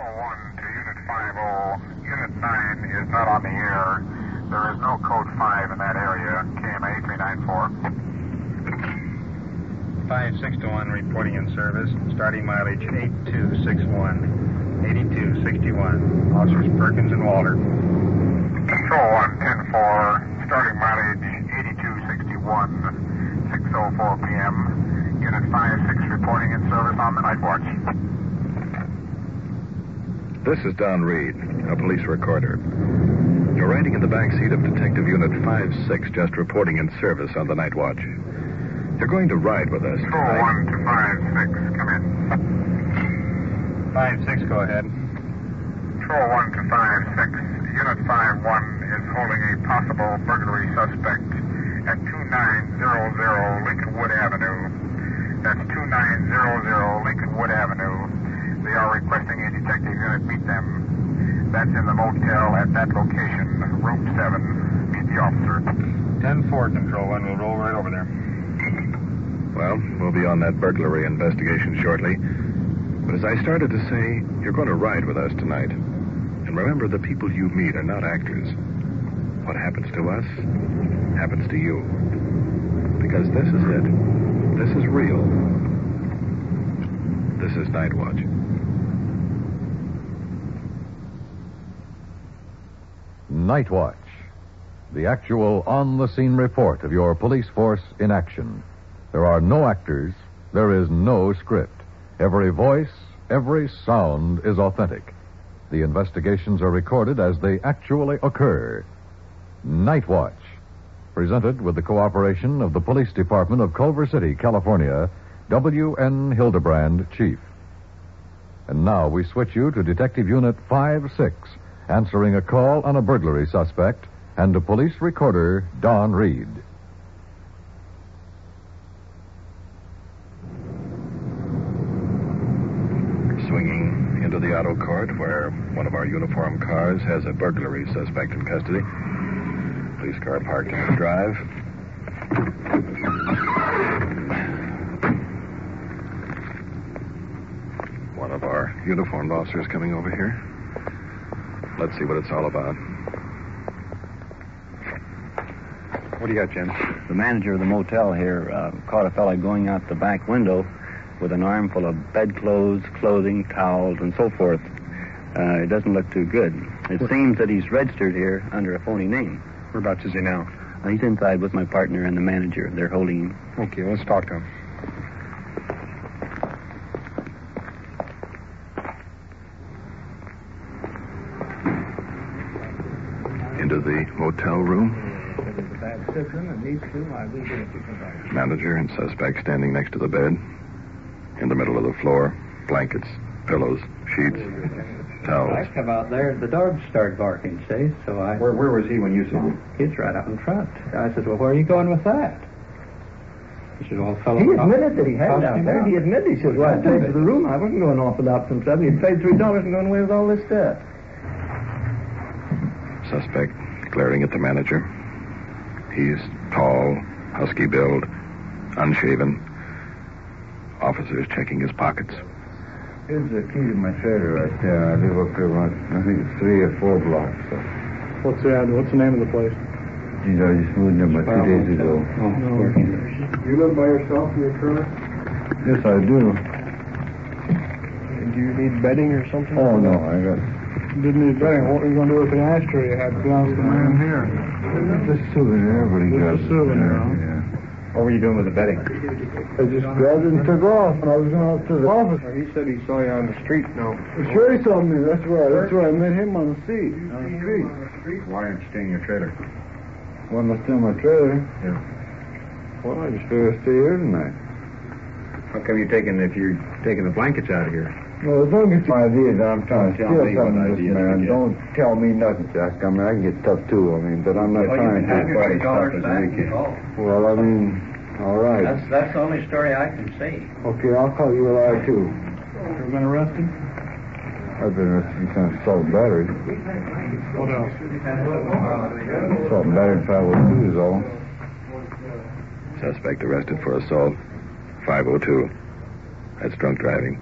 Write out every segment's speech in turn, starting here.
1 to Unit 50. Unit 9 is not on the air. There is no code 5 in that area. KMA 394. 5621 reporting in service. Starting mileage 8261. 8261. Officers Perkins and Walter. Control 1, 10-4. Starting mileage 8261. 6:04 p.m. Unit 56 reporting in service on the Nightwatch. This is Donn Reed, a police recorder. You're riding in the back seat of Detective Unit 56, just reporting in service on the Nightwatch. You're going to ride with us. Control 1 to 56, come in. 56, go ahead. Control 1 to 56. Unit 51 is holding a possible burglary suspect at 2900 Lincolnwood Avenue. That's 2900 Lincolnwood Avenue. They are requesting a detective unit meet them. That's in the motel at that location, room 7. Meet the officer. 10-4, Control 1. We'll roll right over there. Well, we'll be on that burglary investigation shortly. But as I started to say, you're going to ride with us tonight. And remember, the people you meet are not actors. What happens to us happens to you. Because this is it. This is real. This is Nightwatch. Nightwatch, the actual on-the-scene report of your police force in action. There are no actors. There is no script. Every voice, every sound is authentic. The investigations are recorded as they actually occur. Nightwatch, presented with the cooperation of the Police Department of Culver City, California, W.N. Hidebrande, Chief. And now we switch you to Detective Unit 56, answering a call on a burglary suspect, and to police recorder Donn Reed. Swinging into the auto court where one of our uniformed cars has a burglary suspect in custody. Police car parked on the drive. One of our uniformed officers coming over here. Let's see what it's all about. What do you got, Jim? The manager of the motel here caught a fella going out the back window with an armful of bedclothes, clothing, towels, and so forth. It doesn't look too good. It seems that he's registered here under a phony name. Whereabouts is he now? He's inside with my partner and the manager. They're holding him. Okay, let's talk to him. Into the motel room. Manager and suspect standing next to the bed. In the middle of the floor, blankets, pillows, sheets, towels. I come out there, the dogs started barking, see? So I... Where was he when you saw him? He's right out in front. I said, well, where are you going with that? He said, well, fellow... He admitted that he had it out there. He admitted. He said, well, I paid for the room. I wasn't going off without some trouble. He'd paid $3 and gone away with all this stuff. Suspect glaring at the manager. He's tall, husky build, unshaven. Officers checking his pockets. Here's the key to my trailer right there. I live up here about, I think it's 3 or 4 blocks. So. What's the name of the place? Geez, I just moved in about 2 days ago. Oh, no. You live by yourself in your trailer? Yes, I do. Do you need bedding or something? Oh, no, I got... You didn't need bedding. What were you going to do with the ashtray you had belongs to the man here? Just souvenir, but he got Just a souvenir, huh? Yeah. What were you doing with the bedding? I just grabbed it and took off, and I was going out to the office. He said he saw you on the street, no? Sure, he saw me. That's where I met him on the street. On the street. Why aren't you staying in your trailer? Why am I still in my trailer? Yeah. Well, I just figured I'd stay here tonight. How come you're taking the blankets out of here? Well, don't get my idea that I'm trying to Tell steal me what something from this ideas man. you get. Don't tell me nothing, Jack. I mean, I can get tough too. I mean, but I'm not trying to have your fight $3 stuff as back. we can. Well, I mean, all right. That's the only story I can see. Okay, I'll call you a liar too. Ever been arrested? I've been arrested for assault and battery. What else? Assault and battery 502 is all. Suspect arrested for assault. 502. That's drunk driving.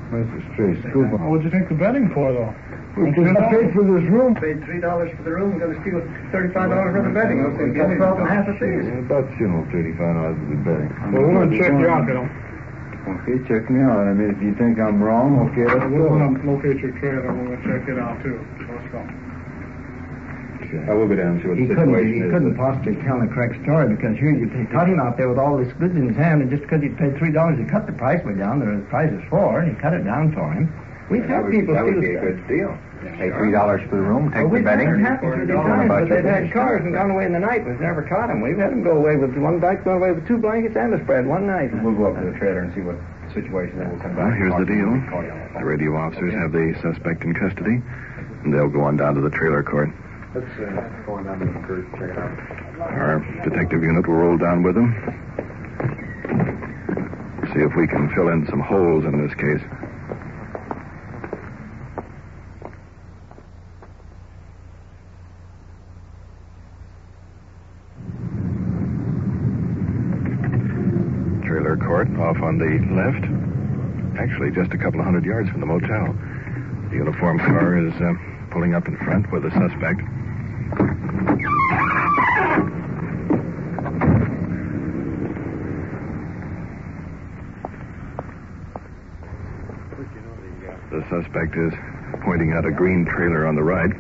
Mr. Straight, scoop on. What'd you take the betting for, though? Because I paid for this room. Paid $3 for the room. We're going to steal $35 worth of betting. We'll see $12 and a half a piece. Yeah, about, $35 for the betting. Well, we're going to check you out, you know. Okay, check me out. I mean, if you think I'm wrong, okay, let's We're go. going to locate your trailer. We're going to check it out, too. Let's go. I will go down and see what the situation is. He couldn't possibly tell the correct story because here you caught him out there with all this goods in his hand, and just because he paid $3, he cut the price way down. The price is $4, and he cut it down for him. We've had people That would steal be a stuff. good deal. Pay $3 for the room, take the We've betting. had it happen 3 times, but they've had cars and gone away in the night. We've never caught them. We've had them go away with one guy's gone away with 2 blankets and a spread one night. We'll go up to the trailer and see what the situation is. We'll come Well, back. here's the deal. The radio officers have the suspect in custody, and they'll go on down to the trailer court. Let's go on down to the curb, check it out. Our detective unit will roll down with them. See if we can fill in some holes in this case. Trailer court off on the left. Actually, just a couple of 100 yards from the motel. The uniformed car is pulling up in front with the suspect. The suspect is pointing out a green trailer on the right.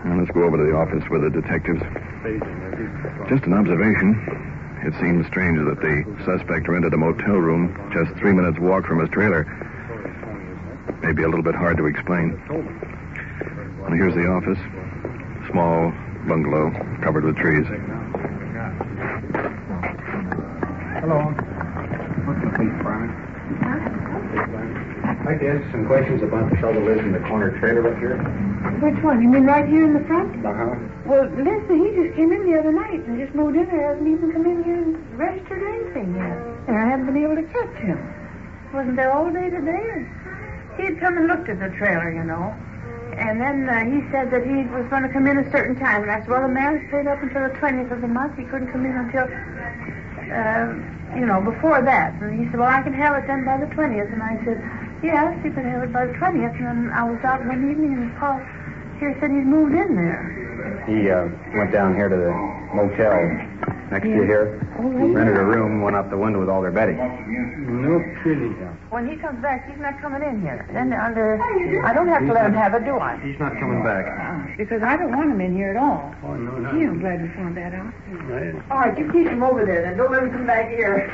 Now let's go over to the office with the detectives. Just an observation. It seems strange that the suspect rented a motel room just 3 minutes walk from his trailer. Maybe a little bit hard to explain. Well, here's the office. Small bungalow covered with trees. Hello. What's the police department? I'd like to ask some questions about the fellow who lives in the corner trailer up here. Which one? You mean right here in the front? Uh-huh. Well, listen, he just came in the other night and just moved in there. Hasn't even come in here and registered anything yet. And I haven't been able to catch him. Wasn't there all day today? He had come and looked at the trailer, you know. And then he said that he was going to come in a certain time. And I said, well, the man stayed up until the 20th of the month. He couldn't come in until, before that. And he said, well, I can have it done by the 20th. And I said, yes, you can have it by the 20th. And then I was out one evening and Paul here said he's moved in there. He went down here to the motel next to here. Oh, really? Rented a room, went out the window with all their bedding. No kidding. When he comes back, he's not coming in here. Then I don't have to let him have it, do I? He's not coming back. Because I don't want him in here at all. Oh, no. Gee, I'm glad we found that out. All right, you keep him over there then. Don't let him come back here.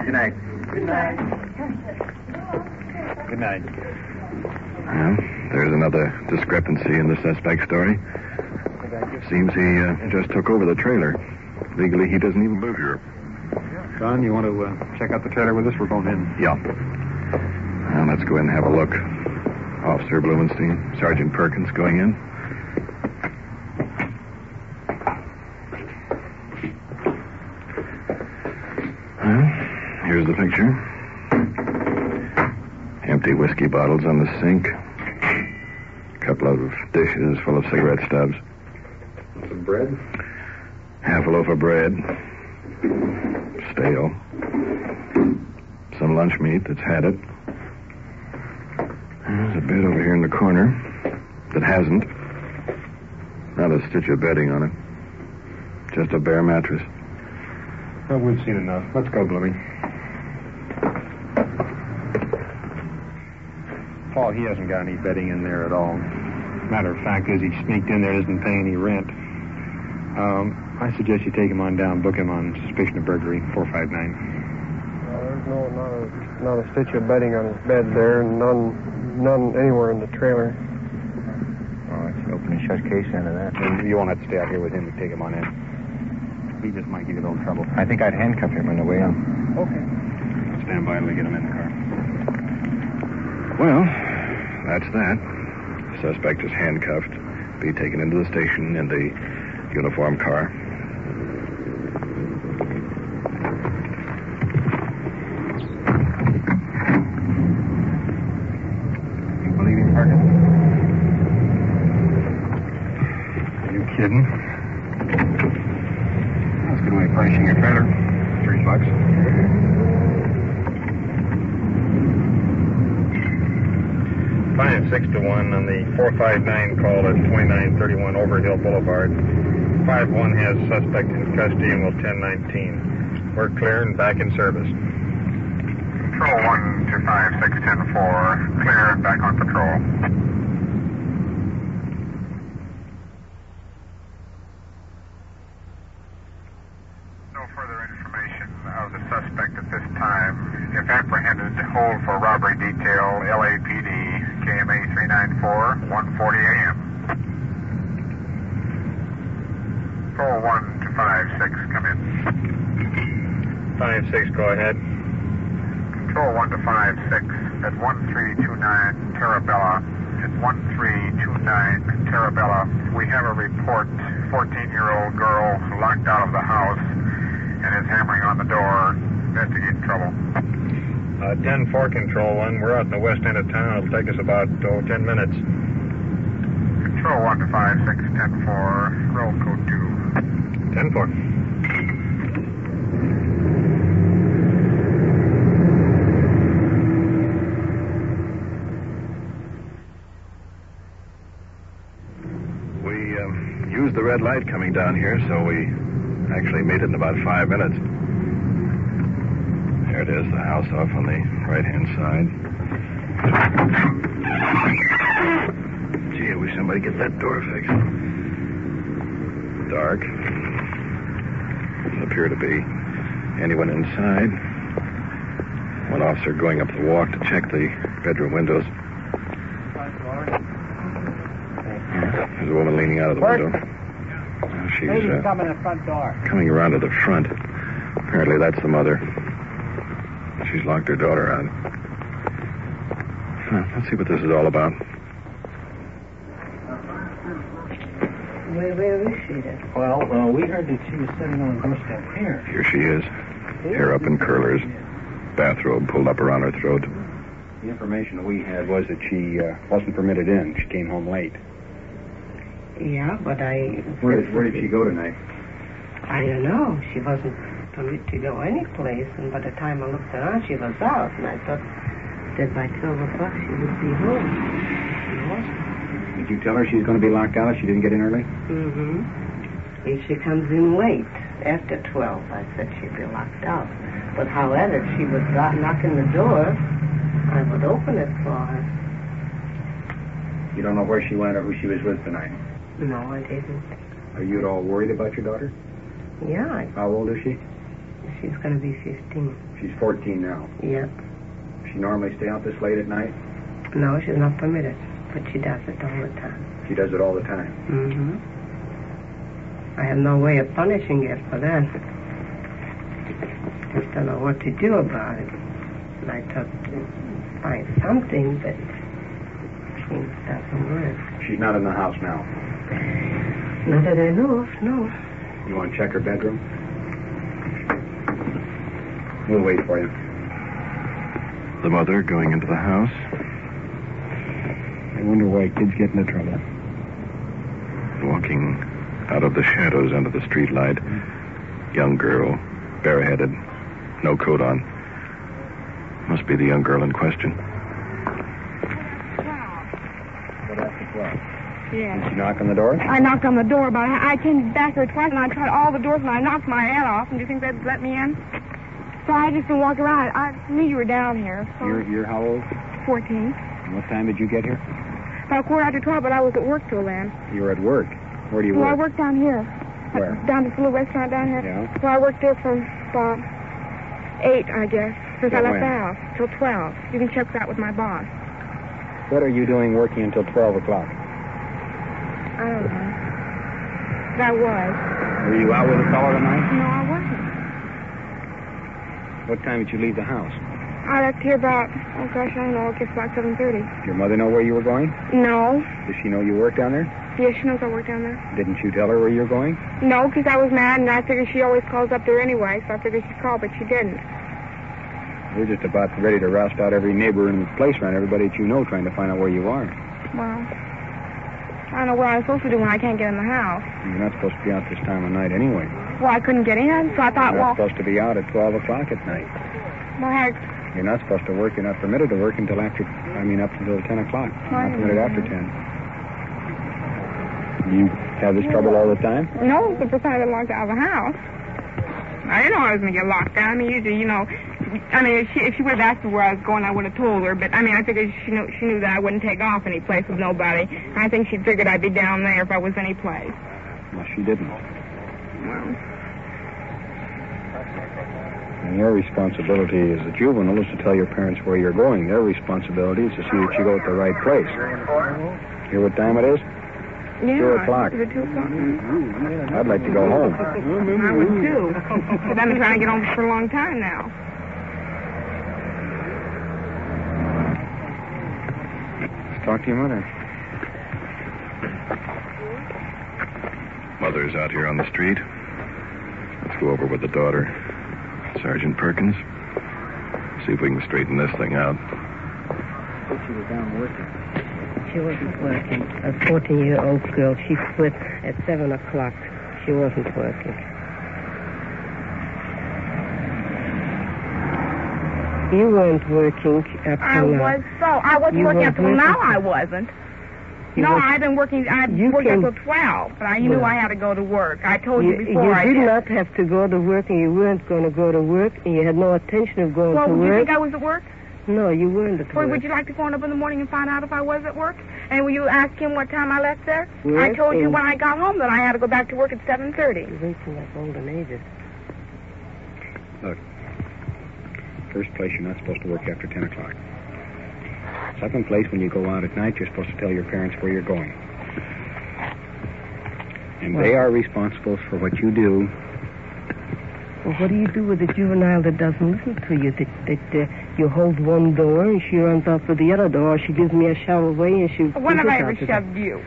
Good night. Good night. Good night. Well, there's another discrepancy in the suspect's story. Seems he just took over the trailer. Legally, he doesn't even live here. Don, you want to check out the trailer with us? We're going in. Yeah. Well, let's go in and have a look. Officer Blumenstein, Sergeant Perkins going in. Well, here's the picture. Empty whiskey bottles on the sink. A couple of dishes full of cigarette stubs. Some bread? Half a loaf of bread. Stale. Some lunch meat that's had it. There's a bed over here in the corner that hasn't. Not a stitch of bedding on it. Just a bare mattress. Well, we've seen enough. Let's go, Blooming. Paul, he hasn't got any bedding in there at all. Matter of fact is he sneaked in there, isn't paying any rent. I suggest you take him on down, book him on suspicion of burglary, 459. There's not a stitch of bedding on his bed there, and none anywhere in the trailer. Oh, it's an open and shut case into that. You won't have to stay out here with him. We take him on in. He just might give you a little trouble. I think I'd handcuff him on the way out. Okay. Stand by till we get him in the car. Well, that's that. The suspect is handcuffed. Be taken into the station in the uniform car. You believe him, Perkins? Are you kidding? That's a good way of furnishing your trailer. $3. 5-6-1 on the 459 call at 2931 Overhill Boulevard. 5-1 has suspect in custody and will 1019. We're clear and back in service. Control 1 to 5-6-10-4. Clear and back on patrol. No further information of the suspect at this time. If apprehended, hold for robbery detail, LAPD, KMA 394, 1:40 a.m. Control 1 to 5-6, come in. 5-6, go ahead. Control 1 to 5-6 at 1329 Terabella. At 1329 Terabella, we have a report, 14-year-old girl locked out of the house and is hammering on the door, investigating trouble. 10-4, Control 1. We're out in the west end of town. It'll take us about 10 minutes. Control 1 to 5-6-10-4. Roll code 2. 10-4. We used the red light coming down here, so we actually made it in about 5 minutes. There it is, the house off on the right-hand side. Gee, I wish somebody get that door fixed. Dark. Doesn't appear to be anyone inside. One officer going up the walk to check the bedroom windows. There's a woman leaning out of the window. She's coming in the front door. coming around to the front. Apparently that's the mother. She's locked her daughter out. Let's see what this is all about. Where is she then? Well, we heard that she was sitting on the doorstep here. Here she is. Hair up in curlers. Bathrobe pulled up around her throat. The information we had was that she wasn't permitted in. She came home late. Yeah, but Where did she go tonight? I don't know. She wasn't permitted to go any place, and by the time I looked around, she was out, and I thought that by 12 o'clock she would be home. She wasn't. Did you tell her she's going to be locked out? She didn't get in early? Mm-hmm. If she comes in late, after 12, I said she'd be locked out. But however, if she was knocking the door, I would open it for her. You don't know where she went or who she was with tonight? No, I didn't. Are you at all worried about your daughter? Yeah. How old is she? She's going to be 15. She's 14 now. Yep. She normally stay out this late at night? No, she's not permitted, but she does it all the time. She does it all the time? Mm-hmm. I have no way of punishing her for that. Just don't know what to do about it. And I thought to find something, but it doesn't work. She's not in the house now? Not that I know of, no. You want to check her bedroom? We'll wait for you. The mother going into the house. I wonder why kids get into trouble. Walking out of the shadows under the street light. Young girl, bareheaded, no coat on. Must be the young girl in question. What after 12? Yeah. Did she knock on the door? I knocked on the door, but I came back here twice, and I tried all the doors, and I knocked my head off. And do you think they'd let me in? So I just been walking around. I knew you were down here. So You're how old? 14. And what time did you get here? About 12:15, but I was at work till then. You were at work. Where do you Well, I work? worked down here. Where? Down at the little restaurant down here. Yeah. So I worked there from about 8, I guess, since I Till left the when? house, till 12. You can check that with my boss. What are you doing working until 12 o'clock? I don't know. But I was. Were you out with a fellow tonight? No, I wasn't. What time did you leave the house? I left here about, I don't know, I guess about 7:30. Did your mother know where you were going? No. Does she know you work down there? Yeah, she knows I work down there. Didn't you tell her where you were going? No, because I was mad, and I figured she always calls up there anyway, so I figured she'd call, but she didn't. We're just about ready to roust out every neighbor in the place around, everybody that you know, trying to find out where you are. Well, I don't know what I'm supposed to do when I can't get in the house. You're not supposed to be out this time of night anyway. Well, I couldn't get in, so I thought, You're well, not supposed to be out at 12 o'clock at night. well, heck, You're not supposed to work. You're not permitted to work until after I mean, up until 10 o'clock. Not a minute after 10. You have this trouble all the time? No, it's the first time I've been locked out of the house. I didn't know I was going to get locked out. I mean, usually, you know, if she would have asked me where I was going, I would have told her. But, I mean, I figured she knew that I wouldn't take off any place with nobody. I think she figured I'd be down there if I was any place. Well, she didn't. Well... And your responsibility as a juvenile is to tell your parents where you're going. Their responsibility is to see that you go at the right place. Hear what time it is? Yeah, 2 o'clock. Is it 2 o'clock? I'd like to go home. I would too. But I've been trying to get home for a long time now. Let's talk to your mother. Mother's out here on the street. Let's go over with the daughter. Sergeant Perkins. See if we can straighten this thing out. She was down working. She wasn't working. A 14-year-old girl. She quit at 7 o'clock. She wasn't working. You weren't working up till now. I wasn't working up till now. I wasn't. I've been working. I worked until 12, but I knew I had to go to work. I told you before. You did not have to go to work, and you weren't going to go to work, and you had no intention of going to work. Well, did you think I was at work? No, you weren't at work. Would you like to phone up in the morning and find out if I was at work? And will you ask him what time I left there? Yes, I told you when I got home that I had to go back to work at 7:30. You're reaching that golden ages. Look, first place, you're not supposed to work after 10 o'clock. Second place, when you go out at night, you're supposed to tell your parents where you're going. And they are responsible for what you do. Well, what do you do with a juvenile that doesn't listen to you? That you hold one door and she runs out to the other door, or she gives me a shove away and she... When have I ever shoved you?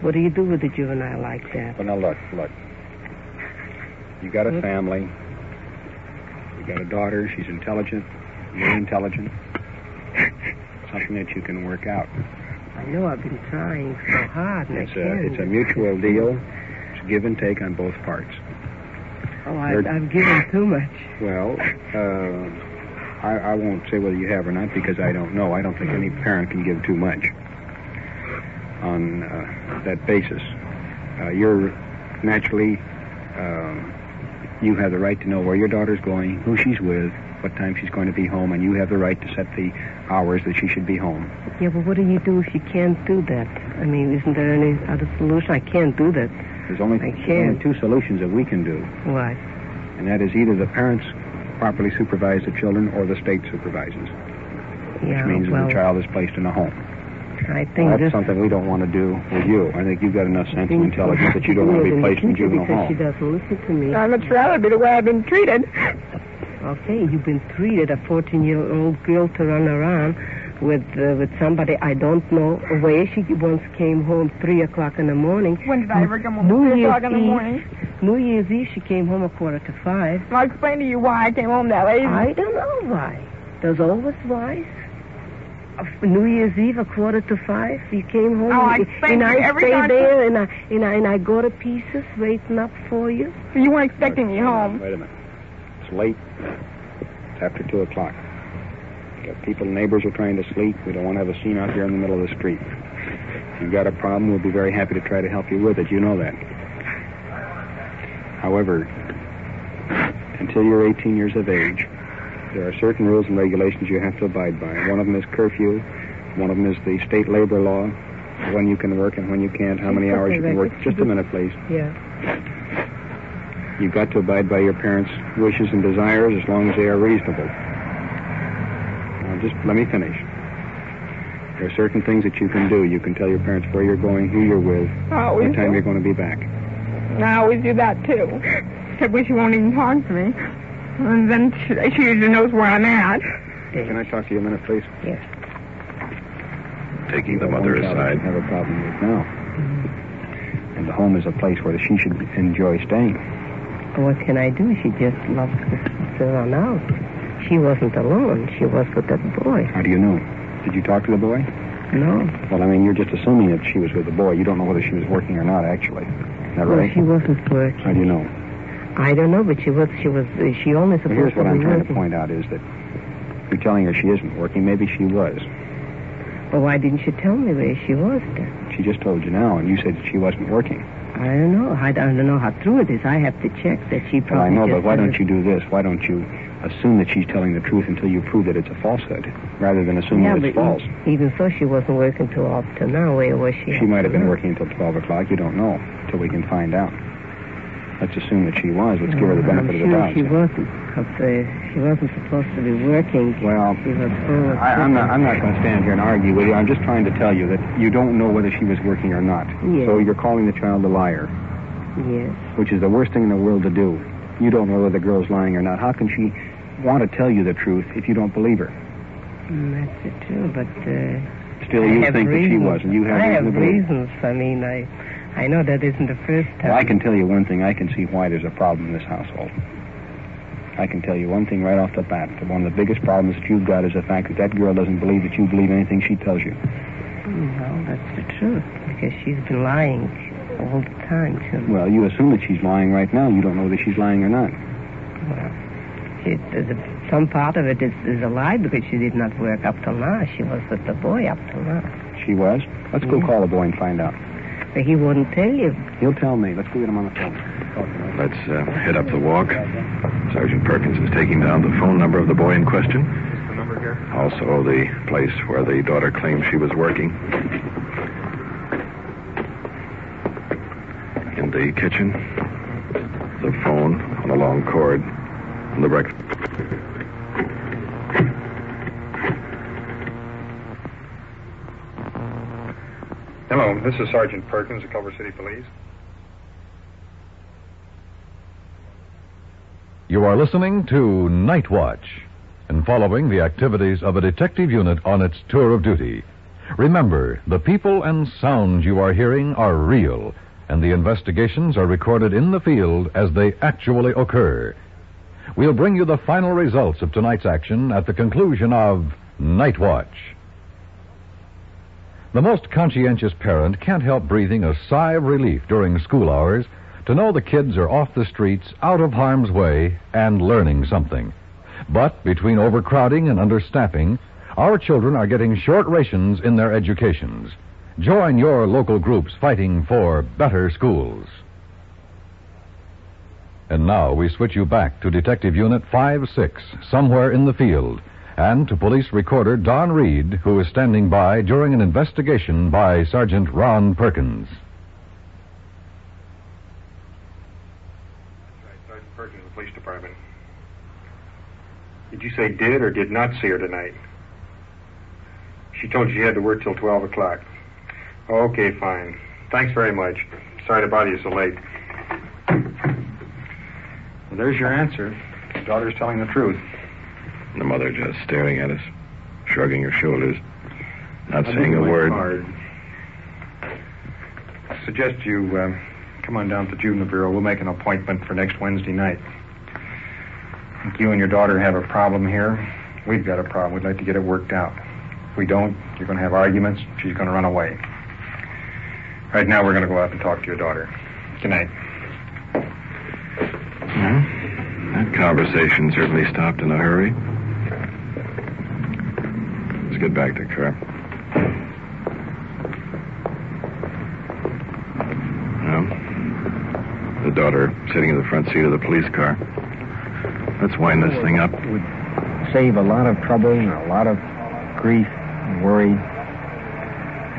What do you do with a juvenile like that? Well, now, look. You got a family. You got a daughter. She's intelligent. You're intelligent. Something that you can work out. I know I've been trying so hard, and it's a mutual deal. It's a give and take on both parts. Oh, I've given too much. Well, I won't say whether you have or not because I don't know. I don't think any parent can give too much on that basis. You're naturally, you have the right to know where your daughter's going, who she's with, what time she's going to be home, and you have the right to set the hours that she should be home. Yeah, but what do you do if you can't do that? I mean, isn't there any other solution? I can't do that. There's only two solutions that we can do. What? And that is either the parents properly supervise the children or the state supervises. Yeah, which means that the child is placed in a home. I think that's something we don't want to do with you. I think you've got enough sense and intelligence that you don't want to be placed in a juvenile home. She doesn't listen to me. I'd much rather be the way I've been treated. Okay, you've been treated, a 14-year-old girl to run around with somebody I don't know where. She once came home 3 o'clock in the morning. When did I ever come home at 3 o'clock in the morning? New Year's Eve, she came home 4:45. I'll explain to you why I came home that late. I don't know why. There's always why. New Year's Eve, 4:45, you came home. Oh, I explained to you every time. And I stay there, and I go to pieces waiting up for you. So you weren't expecting me home. Wait a minute. It's late. It's after 2 o'clock. Got people, neighbors are trying to sleep. We don't want to have a scene out here in the middle of the street. If you've got a problem, we'll be very happy to try to help you with it. You know that. However, until you're 18 years of age, there are certain rules and regulations you have to abide by. One of them is curfew. One of them is the state labor law, when you can work and when you can't, how many hours you can work. Just a minute, please. Yeah. You've got to abide by your parents' wishes and desires as long as they are reasonable. Now, just let me finish. There are certain things that you can do. You can tell your parents where you're going, who you're with, what time you're going to be back. I always do that, too. Except when she won't even talk to me. And then she usually knows where I'm at. Can I talk to you a minute, please? Yes. Taking the mother aside. Have a problem with now. And the home is a place where she should enjoy staying. What can I do? She just loves to run out. She wasn't alone. She was with that boy. How do you know? Did you talk to the boy? No. Well, I mean, you're just assuming that she was with the boy. You don't know whether she was working or not, actually. Is that right? She wasn't working. How do you know? I don't know, but she only supposed to be working. Here's what I'm trying to point out is that you're telling her she isn't working. Maybe she was. Well, why didn't she tell me where she was then? She just told you now, and you said that she wasn't working. I don't know. I don't know how true it is. I have to check that she Well, probably I know, just but why don't doesn't- you do this? Why don't you assume that she's telling the truth until you prove that it's a falsehood, rather than assume Yeah, that it's but false? even so, she wasn't working till up to now. Where was she? She might have been up to working until 12 o'clock. You don't know until we can find out. Let's assume that she was. Let's give her the benefit of the doubt. She wasn't. Because she wasn't supposed to be working. Well, she was full of I'm not going to stand here and argue with you. I'm just trying to tell you that you don't know whether she was working or not. Yes. So you're calling the child a liar. Yes. Which is the worst thing in the world to do. You don't know whether the girl's lying or not. How can she want to tell you the truth if you don't believe her? That's it too, but Still, you think that she was, and you have I reason have to believe. reasons. I mean, I know that isn't the first time. Well, I can tell you one thing. I can see why there's a problem in this household. I can tell you one thing right off the bat. One of the biggest problems that you've got is the fact that that girl doesn't believe that you believe anything she tells you. Well, that's the truth, because she's been lying all the time to me. Well, you assume that she's lying right now. You don't know whether she's lying or not. Well, some part of it is a lie, because she did not work up till now. She was with the boy up till now. She was? Let's go call the boy and find out. But he wouldn't tell you. He'll tell me. Let's go get him on the phone. Let's head up the walk. Sergeant Perkins is taking down the phone number of the boy in question. Is the number here? Also the place where the daughter claims she was working. In the kitchen, the phone on a long cord, and the breakfast. Hello, this is Sergeant Perkins of Culver City Police. You are listening to Nightwatch and following the activities of a detective unit on its tour of duty. Remember, the people and sounds you are hearing are real, and the investigations are recorded in the field as they actually occur. We'll bring you the final results of tonight's action at the conclusion of Nightwatch. The most conscientious parent can't help breathing a sigh of relief during school hours to know the kids are off the streets, out of harm's way, and learning something. But between overcrowding and understaffing, our children are getting short rations in their educations. Join your local groups fighting for better schools. And now we switch you back to Detective Unit 5-6, somewhere in the field, and to Police Recorder Donn Reed, who is standing by during an investigation by Sergeant Ron Perkins. Sergeant Perkins of the Police Department. Did you say did or did not see her tonight? She told you she had to work till 12 o'clock. Okay, fine. Thanks very much. Sorry to bother you so late. Well, there's your answer. Your daughter's telling the truth. The mother just staring at us, shrugging her shoulders, not saying a word. I suggest you come on down to the Juvenile Bureau. We'll make an appointment for next Wednesday night. I think you and your daughter have a problem here. We've got a problem. We'd like to get it worked out. If we don't, you're going to have arguments. She's going to run away. Right now, we're going to go out and talk to your daughter. Good night. Well, that conversation certainly stopped in a hurry. Let's get back to the car. Well, the daughter sitting in the front seat of the police car. Let's wind this thing up. It would save a lot of trouble and a lot of grief and worry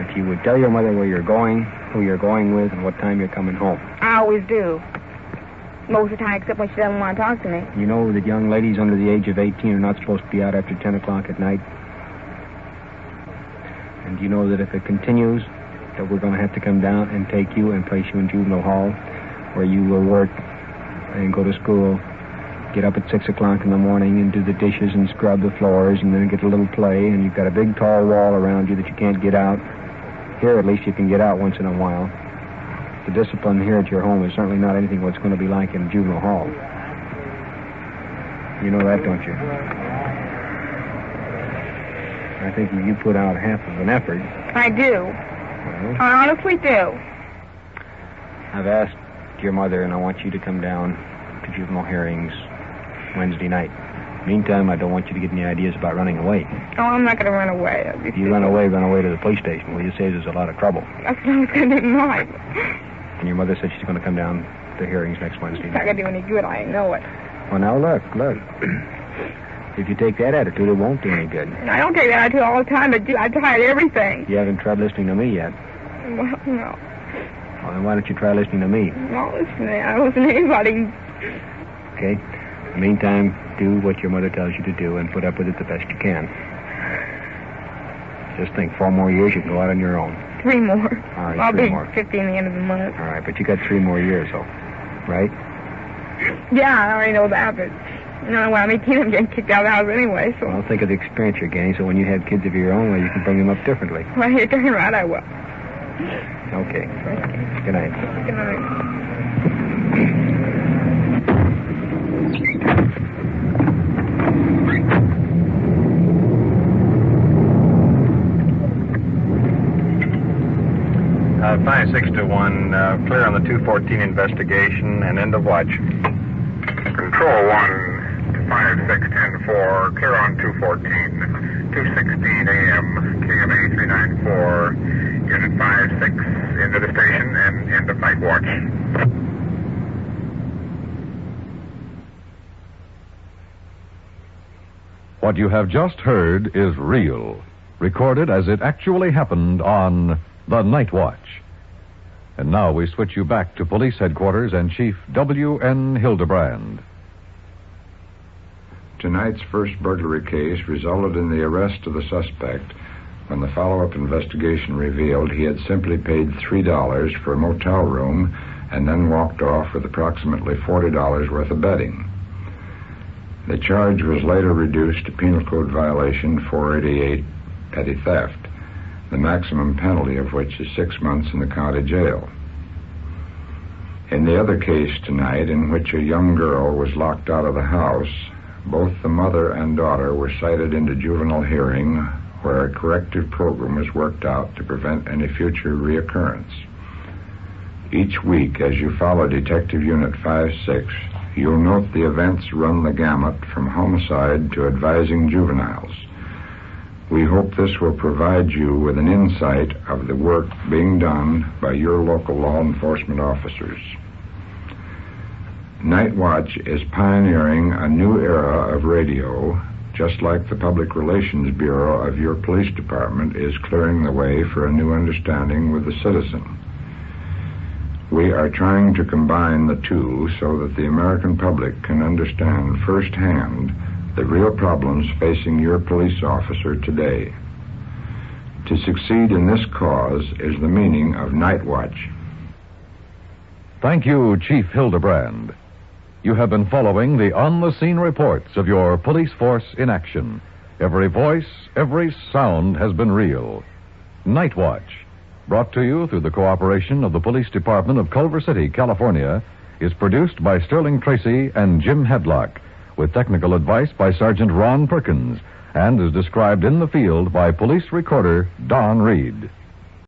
if you would tell your mother where you're going, who you're going with, and what time you're coming home. I always do. Most of the time, except when she doesn't want to talk to me. You know that young ladies under the age of 18 are not supposed to be out after 10 o'clock at night. And you know that if it continues, that we're going to have to come down and take you and place you in juvenile hall, where you will work and go to school, get up at 6 o'clock in the morning and do the dishes and scrub the floors and then get a little play, and you've got a big tall wall around you that you can't get out. Here, at least, you can get out once in a while. The discipline here at your home is certainly not anything what's going to be like in juvenile hall. You know that, don't you? I think you put out half of an effort. I do. Well, I honestly do. I've asked your mother, and I want you to come down to juvenile hearings Wednesday night. Meantime, I don't want you to get any ideas about running away. Oh, I'm not going to run away. If you run away to the police station, will you? Say there's a lot of trouble. That's what I was going to do tonight. And your mother said she's going to come down to hearings next Wednesday. It's not going to do any good. I know it. Well, now, look. If you take that attitude, it won't do any good. I don't take that attitude all the time, but I tried everything. You haven't tried listening to me yet. Well, no. Well, then why don't you try listening to me? Well, listen, I don't listen to anybody. Okay? In the meantime, do what your mother tells you to do and put up with it the best you can. Just think, 4 more years, you can go out on your own. 3 more. All right, I'll 3 be more. 50 in the end of the month. All right, but you got 3 more years, though. Right? Yeah, I already know that, but when I'm 18, I'm getting kicked out of the house anyway, so... Well, think of the experience you're gaining, so when you have kids of your own, well, you can bring them up differently. Well, you're darn right I will. Okay. Good night. Good night. 5-6-1, clear on the 214 investigation and end of watch. Control 1 to 5610-4, clear on 214, 2:16 a.m., KMA 394, Unit 5-6, into the station and end of night watch. What you have just heard is real, recorded as it actually happened on the Nightwatch. And now we switch you back to police headquarters and Chief W.N. Hidebrande. Tonight's first burglary case resulted in the arrest of the suspect when the follow-up investigation revealed he had simply paid $3 for a motel room and then walked off with approximately $40 worth of betting. The charge was later reduced to Penal Code violation 488, petty theft, the maximum penalty of which is 6 months in the county jail. In the other case tonight, in which a young girl was locked out of the house, both the mother and daughter were cited into juvenile hearing, where a corrective program was worked out to prevent any future reoccurrence. Each week, as you follow Detective Unit 5-6, you'll note the events run the gamut from homicide to advising juveniles. We hope this will provide you with an insight of the work being done by your local law enforcement officers. Nightwatch is pioneering a new era of radio, just like the Public Relations Bureau of your police department is clearing the way for a new understanding with the citizen. We are trying to combine the two so that the American public can understand firsthand the real problems facing your police officer today. To succeed in this cause is the meaning of Nightwatch. Thank you, Chief Hidebrande. You have been following the on-the-scene reports of your police force in action. Every voice, every sound has been real. Nightwatch, brought to you through the cooperation of the Police Department of Culver City, California, is produced by Sterling Tracy and Jim Hedlock, with technical advice by Sergeant Ron Perkins, and is described in the field by police recorder Donn Reed.